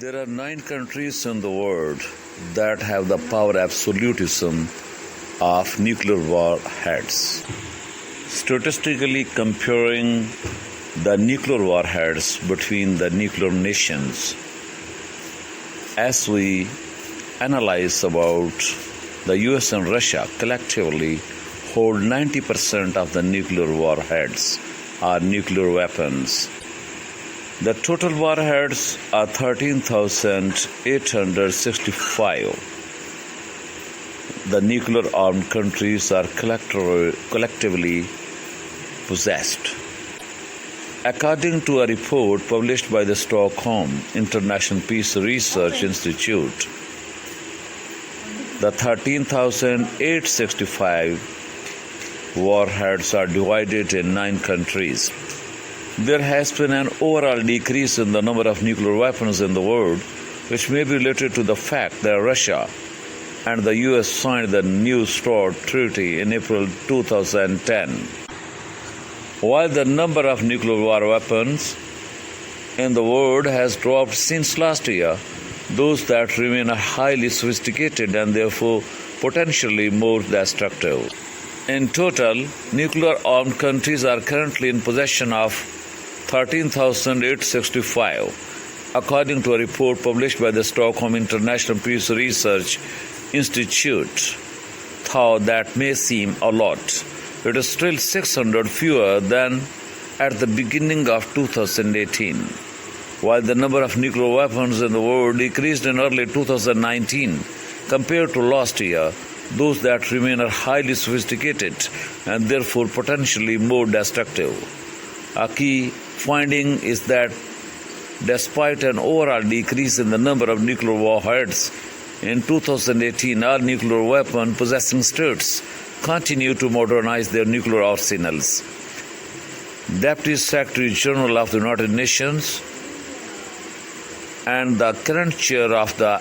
There are 9 countries in the world that have the power absolutism of nuclear warheads. Statistically comparing the nuclear warheads between the nuclear nations, as we analyze about the US and Russia collectively hold 90% of the nuclear warheads or nuclear weapons. The total warheads are 13,865. The nuclear armed countries are collectively possessed. According to a report published by the Stockholm International Peace Research Institute, the 13,865 warheads are divided in 9 countries. There has been an overall decrease in the number of nuclear weapons in the world, which may be related to the fact that Russia and the US signed the New START Treaty in April 2010. While the number of nuclear war weapons in the world has dropped since last year, those that remain are highly sophisticated and therefore potentially more destructive. In total, nuclear armed countries are currently in possession of 13,865, according to a report published by the Stockholm International Peace Research Institute. Though that may seem a lot, it is still 600 fewer than at the beginning of 2018. While the number of nuclear weapons in the world decreased in early 2019 compared to last year, those that remain are highly sophisticated and therefore potentially more destructive. A key finding is that despite an overall decrease in the number of nuclear warheads in 2018, all nuclear weapon possessing states continue to modernize their nuclear arsenals. Deputy Secretary General of the United Nations and the current chair of the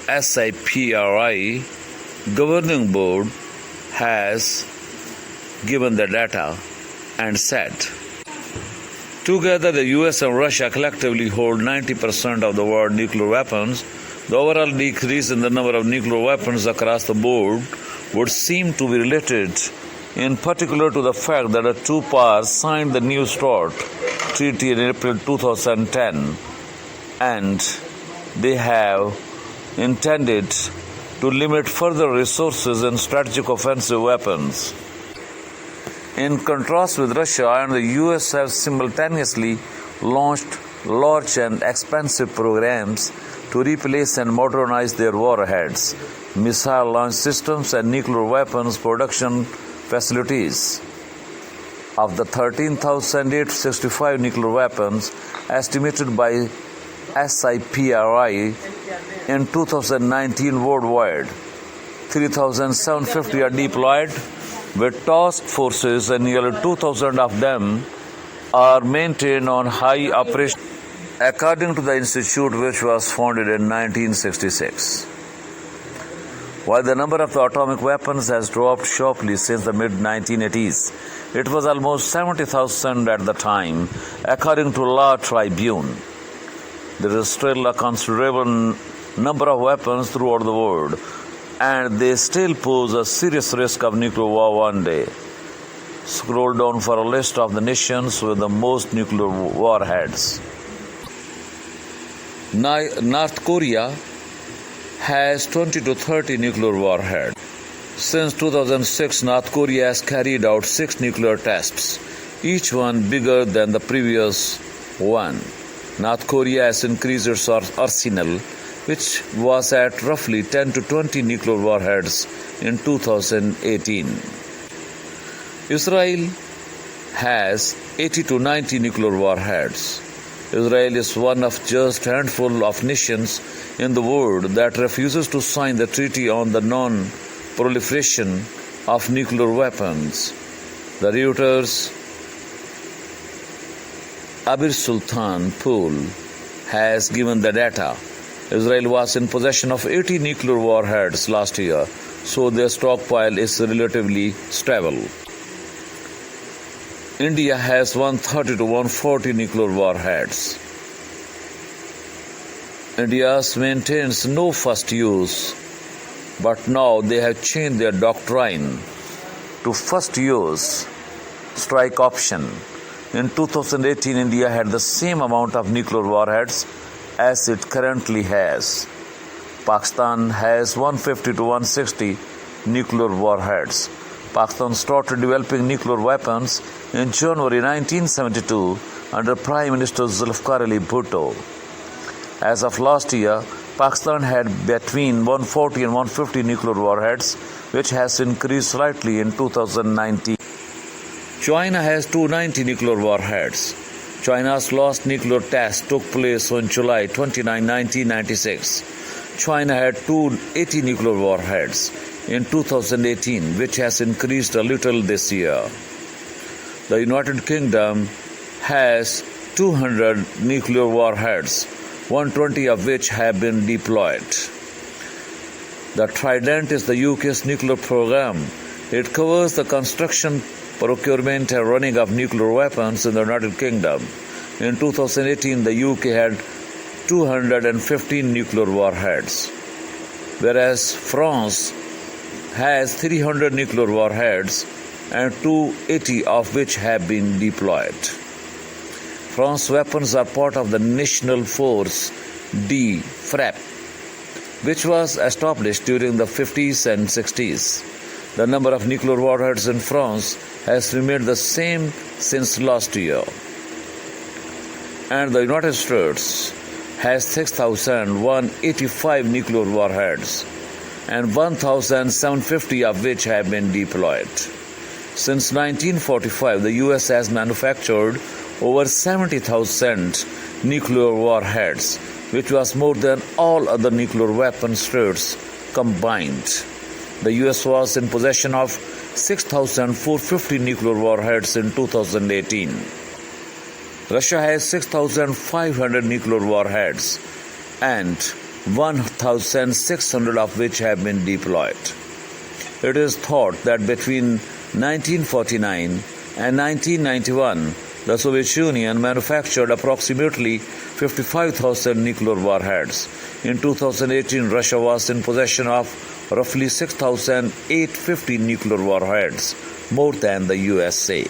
SIPRI Governing Board has given the data and said, together the US and Russia collectively hold 90% of the world's nuclear weapons. The overall decrease in the number of nuclear weapons across the board would seem to be related in particular to the fact that the two powers signed the New START Treaty in April 2010, and they have intended to limit further resources in strategic offensive weapons. In contrast with Russia and the US have simultaneously launched large and expensive programs to replace and modernize their warheads, missile launch systems, and nuclear weapons production facilities. Of the 13,865 nuclear weapons estimated by SIPRI in 2019 worldwide, 3,750 are deployed with task forces and nearly 2,000 of them are maintained on high operation, according to the institute, which was founded in 1966. While the number of the atomic weapons has dropped sharply since the mid-1980s, it was almost 70,000 at the time, according to Law Tribune. There is still a considerable number of weapons throughout the world, and they still pose a serious risk of nuclear war one day. Scroll down for a list of the nations with the most nuclear warheads. North Korea has 20 to 30 nuclear warheads. Since 2006, North Korea has carried out 6 nuclear tests, each one bigger than the previous one. North Korea has increased its arsenal, which was at roughly 10 to 20 nuclear warheads in 2018. Israel has 80 to 90 nuclear warheads. Israel is one of just a handful of nations in the world that refuses to sign the Treaty on the Non-Proliferation of Nuclear Weapons. The Reuters Abir Sultan poll has given the data. Israel was in possession of 80 nuclear warheads last year, so their stockpile is relatively stable. India has 130 to 140 nuclear warheads. India maintains no first use, but now they have changed their doctrine to first use strike option. In 2018, India had the same amount of nuclear warheads as it currently has. Pakistan has 150 to 160 nuclear warheads. Pakistan started developing nuclear weapons in January 1972 under Prime Minister Zulfikar Ali Bhutto. As of last year, Pakistan had between 140 and 150 nuclear warheads, which has increased slightly in 2019. China has 290 nuclear warheads. China's last nuclear test took place on July 29, 1996. China had 280 nuclear warheads in 2018, which has increased a little this year. The United Kingdom has 200 nuclear warheads, 120 of which have been deployed. The Trident is the UK's nuclear program. It covers the construction, procurement and running of nuclear weapons in the United Kingdom. In 2018, the UK had 215 nuclear warheads, whereas France has 300 nuclear warheads and 280 of which have been deployed. France weapons are part of the National Force D FRAP, which was established during the 50s and 60s. The number of nuclear warheads in France has remained the same since last year. And the United States has 6,185 nuclear warheads and 1,750 of which have been deployed. Since 1945, the US has manufactured over 70,000 nuclear warheads, which was more than all other nuclear weapon states combined. The US was in possession of 6,450 nuclear warheads in 2018. Russia has 6,500 nuclear warheads and 1,600 of which have been deployed. It is thought that between 1949 and 1991, the Soviet Union manufactured approximately 55,000 nuclear warheads. In 2018, Russia was in possession of roughly 6,850 nuclear warheads, more than the USA.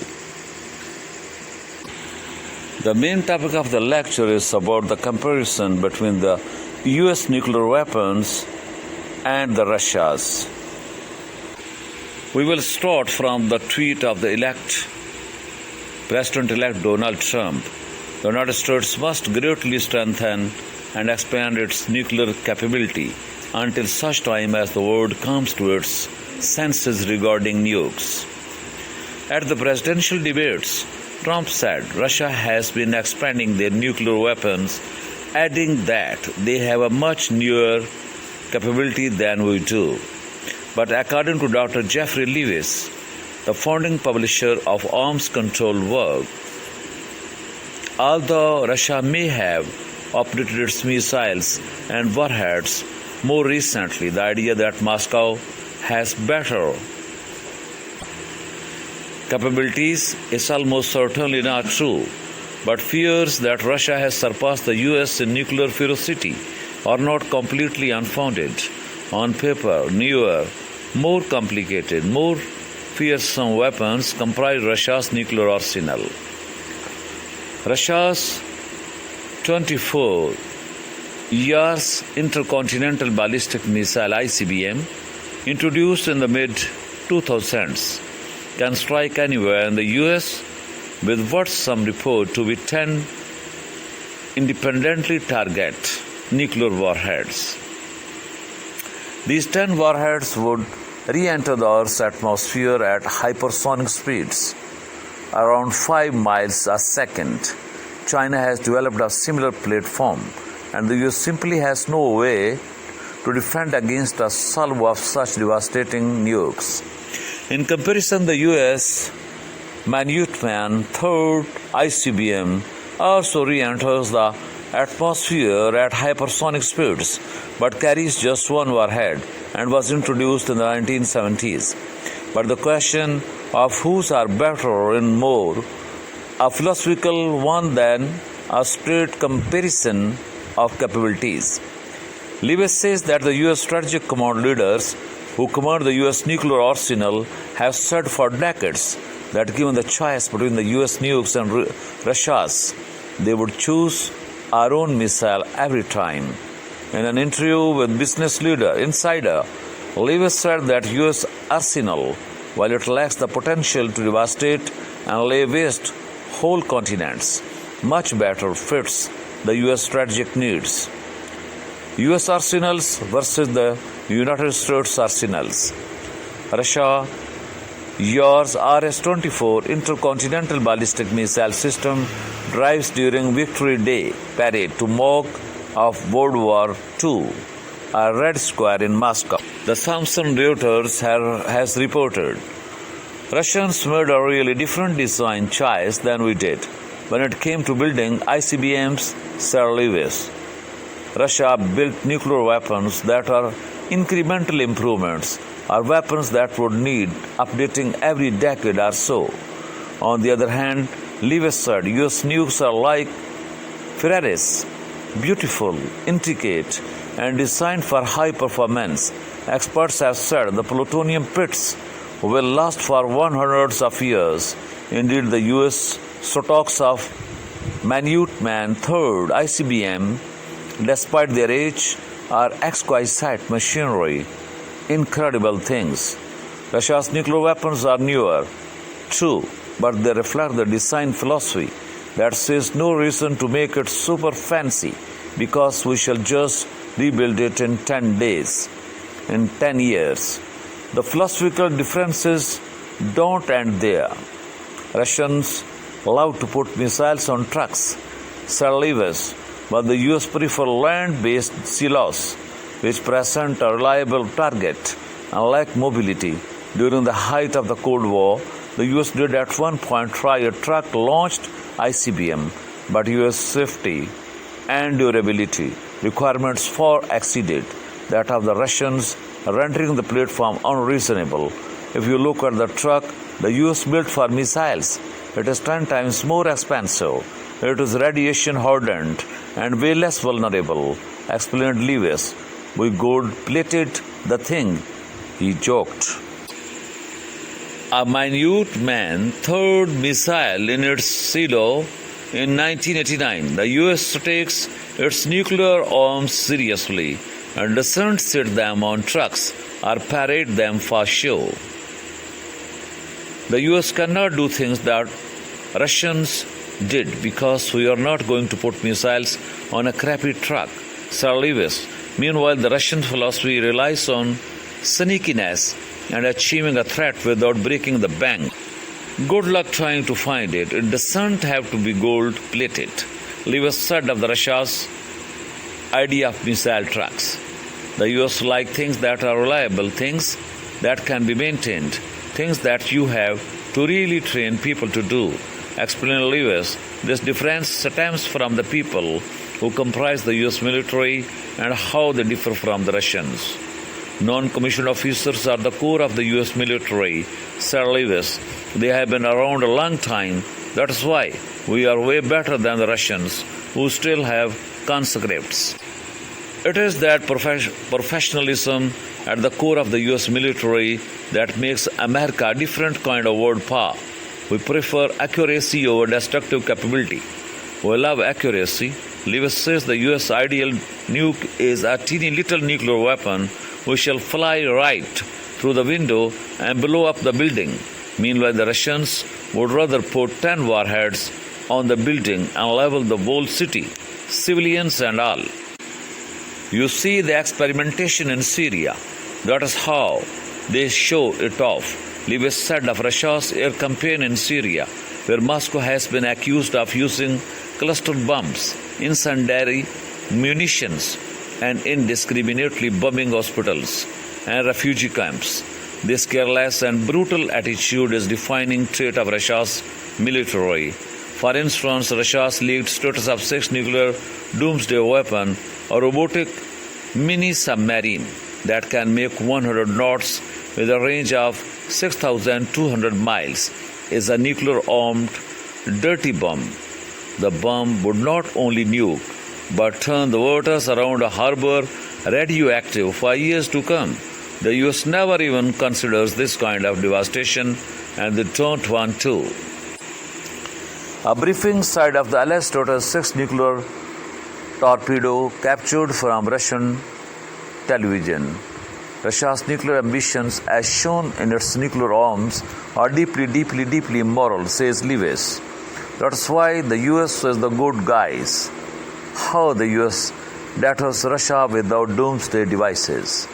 The main topic of the lecture is about the comparison between the US nuclear weapons and the Russia's. We will start from the tweet of the President-elect Donald Trump. The United States must greatly strengthen and expand its nuclear capability until such time as the world comes to its senses regarding nukes. At the presidential debates, Trump said Russia has been expanding their nuclear weapons, adding that they have a much newer capability than we do. But according to Dr. Jeffrey Lewis, the founding publisher of Arms Control Work, although Russia may have operated its missiles and warheads more recently, the idea that Moscow has better capabilities is almost certainly not true, but fears that Russia has surpassed the US in nuclear ferocity are not completely unfounded. On paper, newer, more complicated, more fearsome weapons comprise Russia's nuclear arsenal. Russia's 24 Yars intercontinental ballistic missile ICBM, introduced in the mid-2000s, can strike anywhere in the US with what some report to be 10 independently target nuclear warheads. These 10 warheads would re-enter the Earth's atmosphere at hypersonic speeds, around 5 miles a second. China has developed a similar platform, and the US simply has no way to defend against a salvo of such devastating nukes. In comparison, the US Minuteman third ICBM also re-enters the atmosphere at hypersonic speeds, but carries just one warhead and was introduced in the 1970s. But the question of whose are better is more a philosophical one than a straight comparison of capabilities. Lewis says that the U.S. strategic command leaders who command the U.S. nuclear arsenal have said for decades that given the choice between the U.S. nukes and Russia's, they would choose our own missile every time. In an interview with Business Insider, Lewis said that U.S. arsenal, while it lacks the potential to devastate and lay waste whole continents, much better fits the U.S. strategic needs. U.S. arsenals versus the United States arsenals. Russia, yours RS-24 intercontinental ballistic missile system drives during Victory Day parade to mock of World War II, a Red Square in Moscow. The Thomson Reuters has reported, Russians made a really different design choice than we did when it came to building ICBMs, said Lewis. Russia built nuclear weapons that are incremental improvements or weapons that would need updating every decade or so. On the other hand, Lewis said US nukes are like Ferraris, beautiful, intricate, and designed for high performance. Experts have said the plutonium pits will last for hundreds of years. Indeed, the US stocks of Minuteman III ICBM, despite their age, are exquisite machinery, incredible things. Russia's nuclear weapons are newer, true, but they reflect the design philosophy that says no reason to make it super fancy because we shall just rebuild it in 10 days, in 10 years. The philosophical differences don't end there. Russians love to put missiles on trucks, said Lewis, but the US prefer land-based silos, which present a reliable target and lack mobility. During the height of the Cold War, the US did at one point try a truck-launched ICBM, but US safety and durability requirements far exceeded that of the Russians, rendering the platform unreasonable. If you look at the truck the US built for missiles, it is 10 times more expensive. It is radiation hardened and way less vulnerable, explained Lewis. We gold-plated the thing, he joked. A Minuteman III missile in its silo in 1989, the US takes its nuclear arms seriously and doesn't sit them on trucks or parade them for show. The US cannot do things that Russians did because we are not going to put missiles on a crappy truck, said Lewis. Meanwhile, the Russian philosophy relies on sneakiness and achieving a threat without breaking the bank. Good luck trying to find it. It doesn't have to be gold-plated, Lewis said of the Russia's idea of missile trucks. The US like things that are reliable, things that can be maintained, things that you have to really train people to do, explained Lewis. This difference stems from the people who comprise the US military and how they differ from the Russians. Non-commissioned officers are the core of the US military, said Lewis. They have been around a long time. That's why we are way better than the Russians, who still have conscripts. It is that professionalism at the core of the US military that makes America a different kind of world power. We prefer accuracy over destructive capability. We love accuracy. Lewis says the US ideal nuke is a teeny little nuclear weapon which shall fly right through the window and blow up the building. Meanwhile, the Russians would rather put 10 warheads on the building and level the whole city, civilians and all. You see the experimentation in Syria. That is how they show it off. Lewis said of Russia's air campaign in Syria, where Moscow has been accused of using cluster bombs, incendiary munitions, and indiscriminately bombing hospitals and refugee camps. This careless and brutal attitude is defining trait of Russia's military. For instance, Russia's leaked status of 6 nuclear doomsday weapon, a robotic mini-submarine that can make 100 knots with a range of 6,200 miles, is a nuclear-armed dirty bomb. The bomb would not only nuke but turn the waters around a harbor radioactive for years to come. The US never even considers this kind of devastation, and they don't want to. A briefing site of the alleged Total 6 nuclear torpedo captured from Russian television. Russia's nuclear ambitions, as shown in its nuclear arms, are deeply immoral, says Lewis. That's why the US is the good guys. How the US batters Russia without doomsday devices.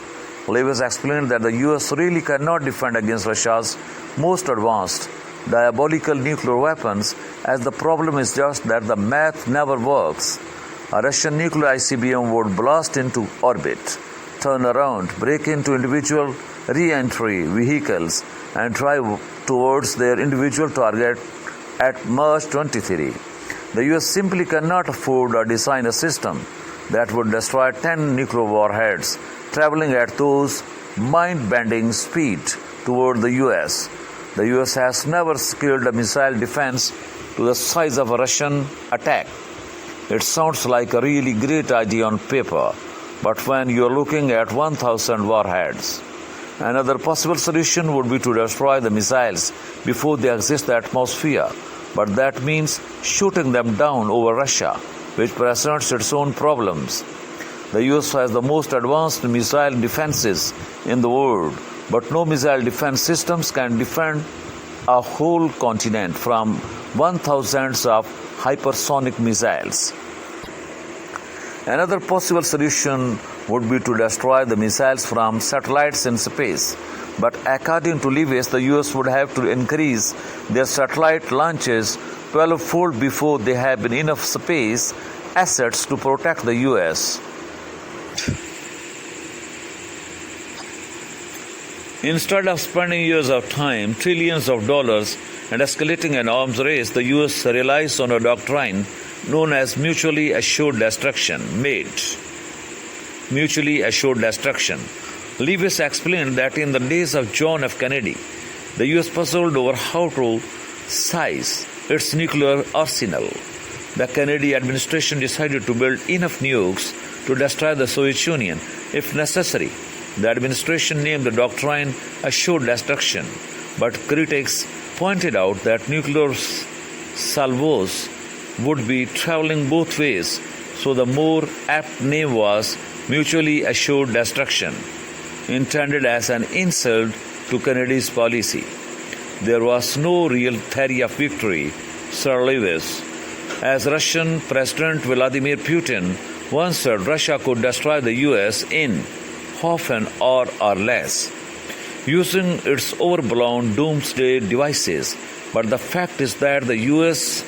Lewis explained that the US really cannot defend against Russia's most advanced diabolical nuclear weapons, as the problem is just that the math never works. A Russian nuclear ICBM would blast into orbit, turn around, break into individual re-entry vehicles, and drive towards their individual target at March 23. The US simply cannot afford or design a system that would destroy 10 nuclear warheads traveling at those mind-bending speed toward the US. The US has never scaled a missile defense to the size of a Russian attack. It sounds like a really great idea on paper, but when you're looking at 1,000 warheads. Another possible solution would be to destroy the missiles before they exit the atmosphere, but that means shooting them down over Russia, which presents its own problems. The US has the most advanced missile defenses in the world, but no missile defense systems can defend a whole continent from 1,000s of hypersonic missiles. Another possible solution would be to destroy the missiles from satellites in space. But according to Lewis, the US would have to increase their satellite launches 12-fold before they have enough space assets to protect the US. Instead of spending years of time, trillions of dollars, and escalating an arms race, the US relies on a doctrine known as mutually assured destruction, MADE. Mutually assured destruction. Lewis explained that in the days of John F. Kennedy, the US puzzled over how to size its nuclear arsenal. The Kennedy administration decided to build enough nukes to destroy the Soviet Union if necessary. The administration named the doctrine assured destruction, but critics pointed out that nuclear salvos would be traveling both ways, so the more apt name was mutually assured destruction, intended as an insult to Kennedy's policy. There was no real theory of victory, Sir Lewis. As Russian President Vladimir Putin once said, Russia could destroy the US in half an hour or less, using its overblown doomsday devices. But the fact is that the US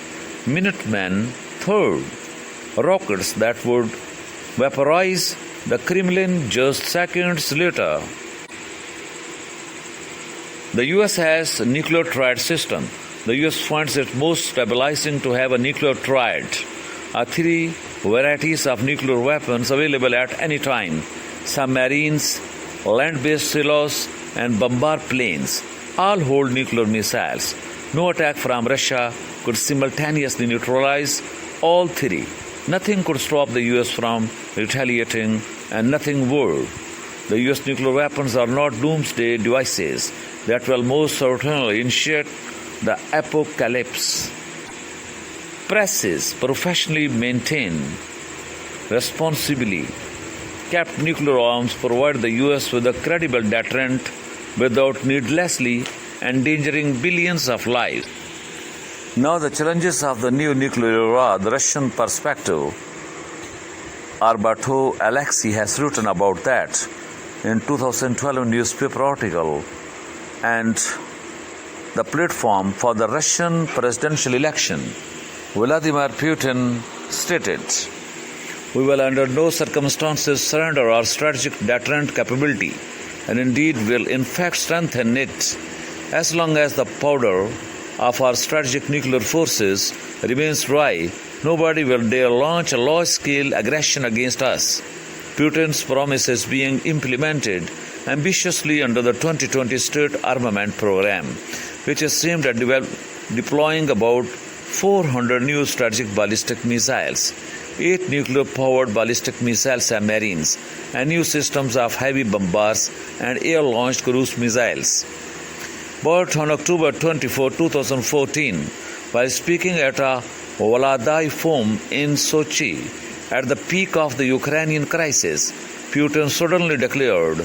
Minutemen third rockets that would vaporize the Kremlin just seconds later. The US has a nuclear triad system. The US finds it most stabilizing to have a nuclear triad, three varieties of nuclear weapons available at any time: submarines, land-based silos, and bombard planes all hold nuclear missiles. No attack from Russia could simultaneously neutralize all three. Nothing could stop the US from retaliating, and nothing would. The US nuclear weapons are not doomsday devices that will most certainly initiate the apocalypse. Presses professionally maintained, responsibly kept nuclear arms provide the US with a credible deterrent without needlessly endangering billions of lives. Now the challenges of the new nuclear era, the Russian perspective. Arbato Alexei has written about that in 2012 newspaper article, and the platform for the Russian presidential election. Vladimir Putin stated, "We will under no circumstances surrender our strategic deterrent capability, and indeed will in fact strengthen it. As long as the powder of our strategic nuclear forces remains dry, nobody will dare launch a large-scale aggression against us." Putin's promise is being implemented ambitiously under the 2020 State Armament Program, which is aimed at deploying about 400 new strategic ballistic missiles. 8 nuclear-powered ballistic missile submarines, and new systems of heavy bombers and air-launched cruise missiles. But on October 24, 2014, while speaking at a Vladai Forum in Sochi, at the peak of the Ukrainian crisis, Putin suddenly declared,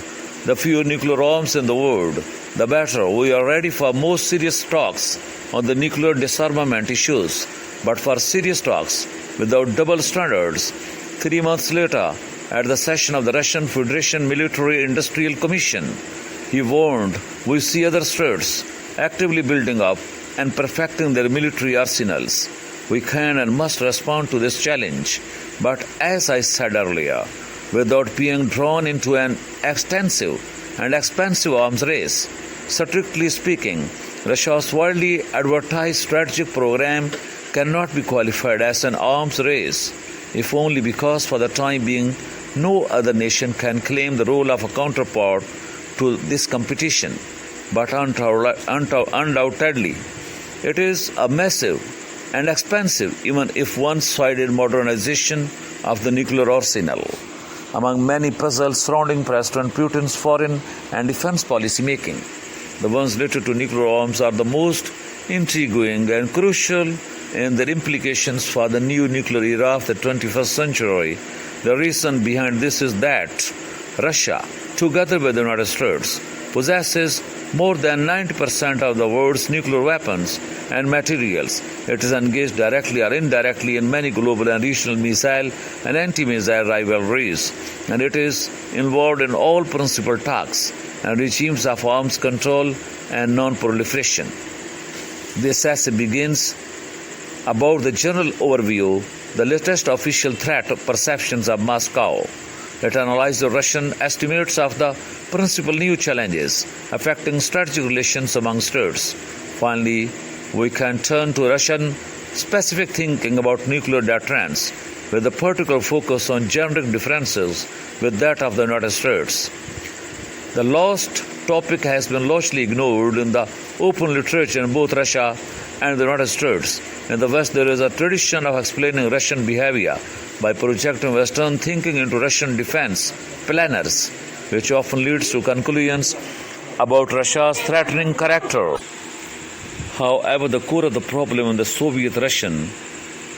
"The fewer nuclear arms in the world, the better. We are ready for more serious talks on the nuclear disarmament issues, but for serious talks without double standards." 3 months later, at the session of the Russian Federation Military Industrial Commission, he warned, "We see other states actively building up and perfecting their military arsenals. We can and must respond to this challenge. But as I said earlier, without being drawn into an extensive and expensive arms race, strictly speaking, Russia's widely advertised strategic program cannot be qualified as an arms race, if only because for the time being no other nation can claim the role of a counterpart to this competition. But undoubtedly, it is a massive and expensive, even if one-sided modernization of the nuclear arsenal. Among many puzzles surrounding President Putin's foreign and defense policy making, the ones related to nuclear arms are the most intriguing and crucial in their implications for the new nuclear era of the 21st century. The reason behind this is that Russia, together with the United States, possesses more than 90% of the world's nuclear weapons and materials. It is engaged directly or indirectly in many global and regional missile and anti-missile rivalries, and it is involved in all principal talks and regimes of arms control and non-proliferation. This essay begins about the general overview, the latest official threat perceptions of Moscow. It analyzes the Russian estimates of the principal new challenges affecting strategic relations among states. Finally, we can turn to Russian specific thinking about nuclear deterrence, with a particular focus on generic differences with that of the United States. The last topic has been largely ignored in the open literature in both Russia and the United States. In the West, there is a tradition of explaining Russian behavior by projecting Western thinking into Russian defense planners, which often leads to conclusions about Russia's threatening character. However, the core of the problem in the Soviet-Russian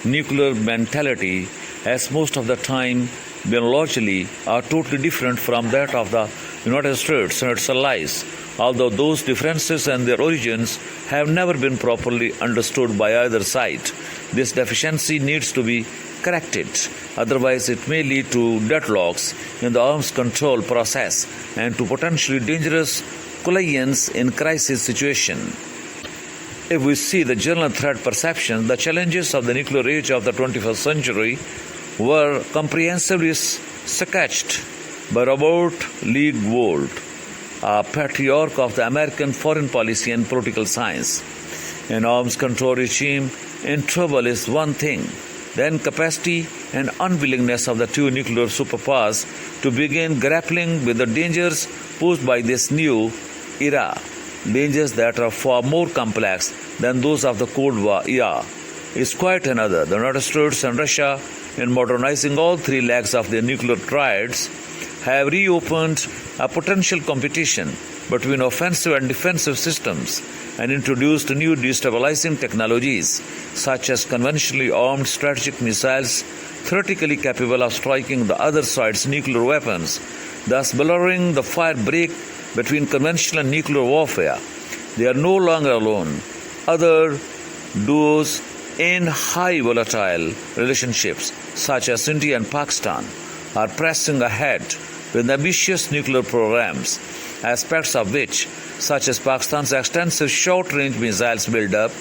nuclear mentality has most of the time been largely or totally different from that of the United States and its allies, although those differences and their origins have never been properly understood by either side. This deficiency needs to be corrected, otherwise it may lead to deadlocks in the arms control process and to potentially dangerous collisions in crisis situations. If we see the general threat perception, the challenges of the nuclear age of the 21st century were comprehensively sketched by Robert Leigh-Walt, a patriarch of the American foreign policy and political science. An arms control regime in trouble is one thing, the incapacity and unwillingness of the two nuclear superpowers to begin grappling with the dangers posed by this new era, dangers that are far more complex than those of the Cold War era, is quite another. The United States and Russia, in modernizing all three legs of their nuclear triads, have reopened a potential competition between offensive and defensive systems and introduced new destabilizing technologies such as conventionally armed strategic missiles theoretically capable of striking the other side's nuclear weapons, thus blurring the fire break between conventional and nuclear warfare. They are no longer alone. Other duos in high volatile relationships such as India and Pakistan are pressing ahead with ambitious nuclear programs, aspects of which, such as Pakistan's extensive short-range missiles build-up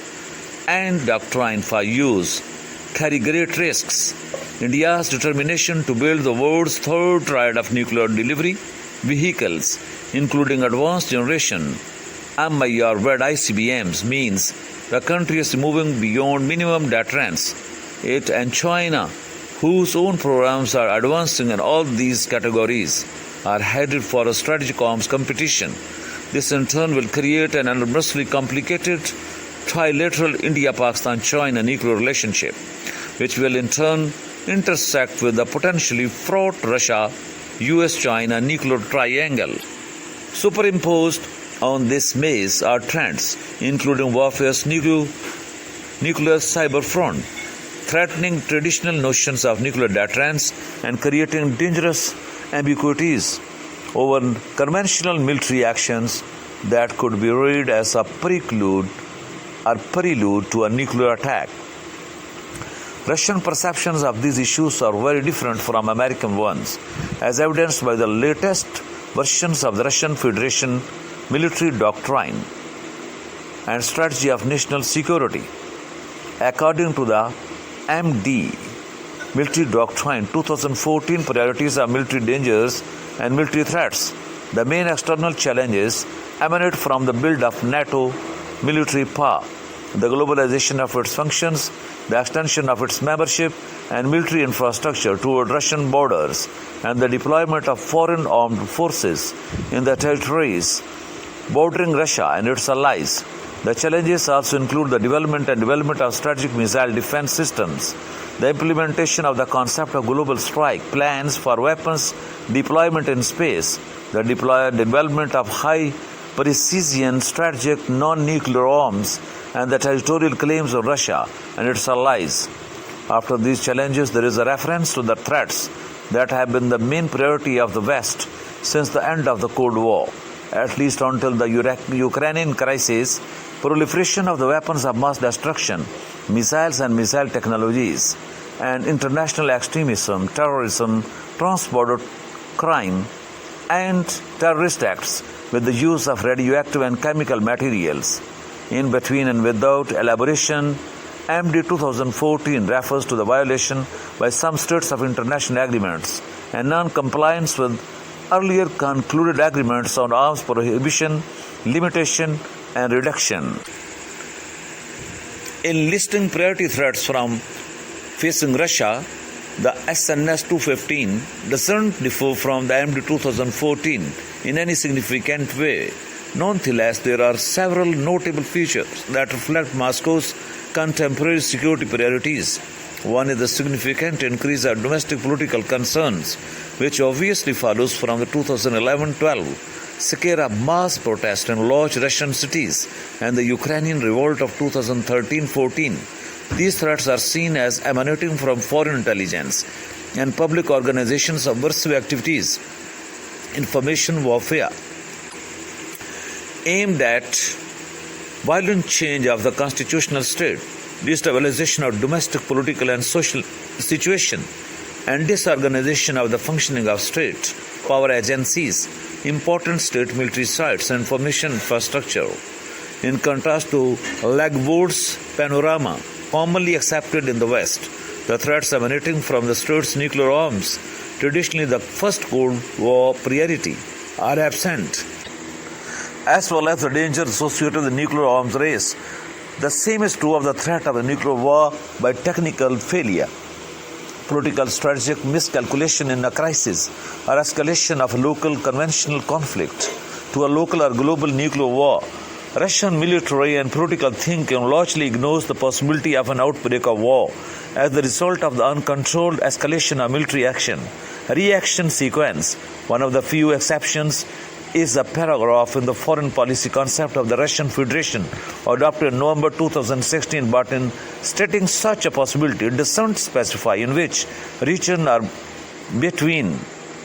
and doctrine for use, carry great risks. India's determination to build the world's third triad of nuclear delivery vehicles, including advanced generation MIR-led ICBMs, means the country is moving beyond minimum deterrence. It and China, whose own programs are advancing in all these categories, are headed for a strategic arms competition. This in turn will create an enormously complicated trilateral India-Pakistan-China nuclear relationship, which will in turn intersect with the potentially fraught Russia-US-China nuclear triangle. Superimposed on this maze are trends, including warfare's nuclear cyber front, threatening traditional notions of nuclear deterrence and creating dangerous ambiguities over conventional military actions that could be read as a prelude to a nuclear attack. Russian perceptions of these issues are very different from American ones, as evidenced by the latest versions of the Russian Federation military doctrine and strategy of national security. According to the MD Military Doctrine 2014 priorities of military dangers and military threats, the main external challenges emanate from the build of NATO military power, the globalization of its functions, the extension of its membership and military infrastructure toward Russian borders, and the deployment of foreign armed forces in the territories bordering Russia and its allies. The challenges also include the development of strategic missile defense systems, the implementation of the concept of global strike, plans for weapons deployment in space, the development of high precision strategic non-nuclear arms, and the territorial claims of Russia and its allies. After these challenges, there is a reference to the threats that have been the main priority of the West since the end of the Cold War, at least until the Ukrainian crisis. Proliferation of the weapons of mass destruction, missiles and missile technologies, and international extremism, terrorism, transborder crime, and terrorist acts with the use of radioactive and chemical materials. In between and without elaboration, MD 2014 refers to the violation by some states of international agreements and non-compliance with earlier concluded agreements on arms prohibition, limitation, and reduction. In listing priority threats from facing Russia, the SNS 215 doesn't differ from the MD 2014 in any significant way. Nonetheless, there are several notable features that reflect Moscow's contemporary security priorities. One is the significant increase of domestic political concerns, which obviously follows from the 2011-12 scare of mass protest in large Russian cities and the Ukrainian revolt of 2013-14. These threats are seen as emanating from foreign intelligence and public organizations' subversive activities, information warfare, aimed at violent change of the constitutional state, destabilization of domestic political and social situation, and disorganization of the functioning of state power agencies, important state military sites, and information infrastructure. In contrast to Legwood's panorama, commonly accepted in the West, the threats emanating from the state's nuclear arms, traditionally the first Cold War priority, are absent, as well as the danger associated with the nuclear arms race. The same is true of the threat of a nuclear war by technical failure, political strategic miscalculation in a crisis, or escalation of a local conventional conflict to a local or global nuclear war. Russian military and political thinking largely ignores the possibility of an outbreak of war as the result of the uncontrolled escalation of military action. Reaction sequence, one of the few exceptions, is a paragraph in the foreign policy concept of the Russian Federation adopted in November 2016, but in stating such a possibility, it doesn't specify in which region or between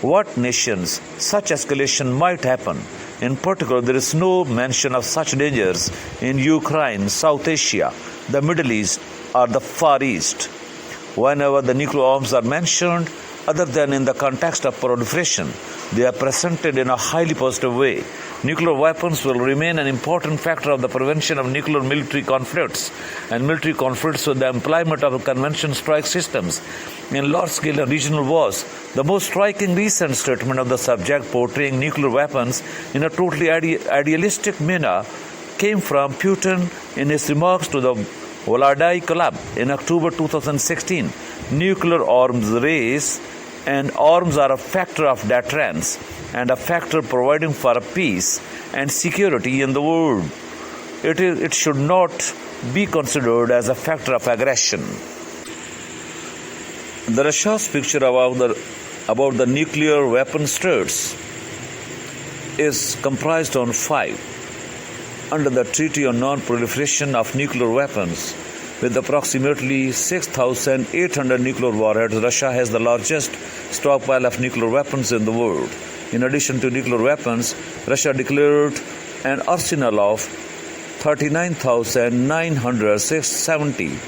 what nations such escalation might happen. In particular, there is no mention of such dangers in Ukraine, South Asia, the Middle East, or the Far East. Whenever the nuclear arms are mentioned, other than in the context of proliferation, they are presented in a highly positive way. Nuclear weapons will remain an important factor of the prevention of nuclear military conflicts and military conflicts with the employment of conventional strike systems in large-scale and regional wars. The most striking recent statement of the subject portraying nuclear weapons in a totally idealistic manner came from Putin in his remarks to the Vladai Club in October 2016. Nuclear arms race and arms are a factor of deterrence and a factor providing for peace and security in the world. It should not be considered as a factor of aggression. The Russia's picture about the nuclear weapon states is comprised on 5. Under the Treaty on Non-Proliferation of Nuclear Weapons, with approximately 6,800 nuclear warheads, Russia has the largest stockpile of nuclear weapons in the world. In addition to nuclear weapons, Russia declared an arsenal of 39,970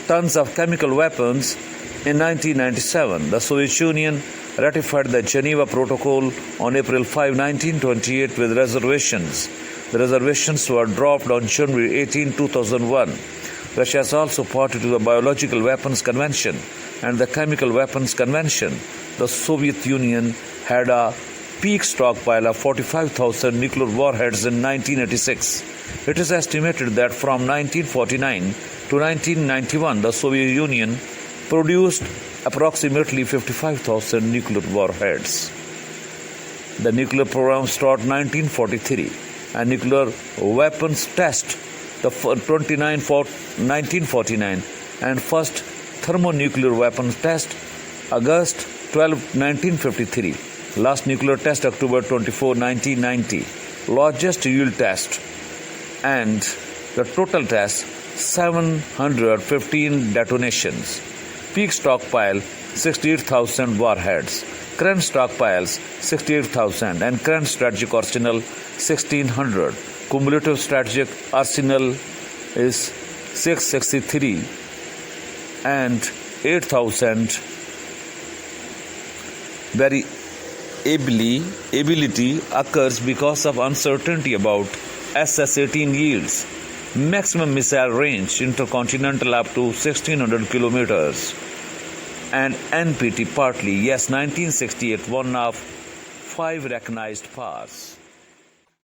tons of chemical weapons in 1997. The Soviet Union ratified the Geneva Protocol on April 5, 1928 with reservations. The reservations were dropped on January 18, 2001. Russia is also party to the Biological Weapons Convention and the Chemical Weapons Convention. The Soviet Union had a peak stockpile of 45,000 nuclear warheads in 1986. It is estimated that from 1949 to 1991, the Soviet Union produced approximately 55,000 nuclear warheads. The nuclear program started 1943, and nuclear weapons test the 1949, and first thermonuclear weapons test August 12, 1953. Last nuclear test October 24, 1990. Largest yield test, and the total test 715 detonations. Peak stockpile 68,000 warheads. Current stockpiles 68,000 and current strategic arsenal 1,600. Cumulative strategic arsenal is 663 and 8,000. Variability occurs because of uncertainty about SS-18 yields. Maximum missile range intercontinental up to 1,600 kilometers. And NPT partly, yes, 1968, one of 5 recognized powers.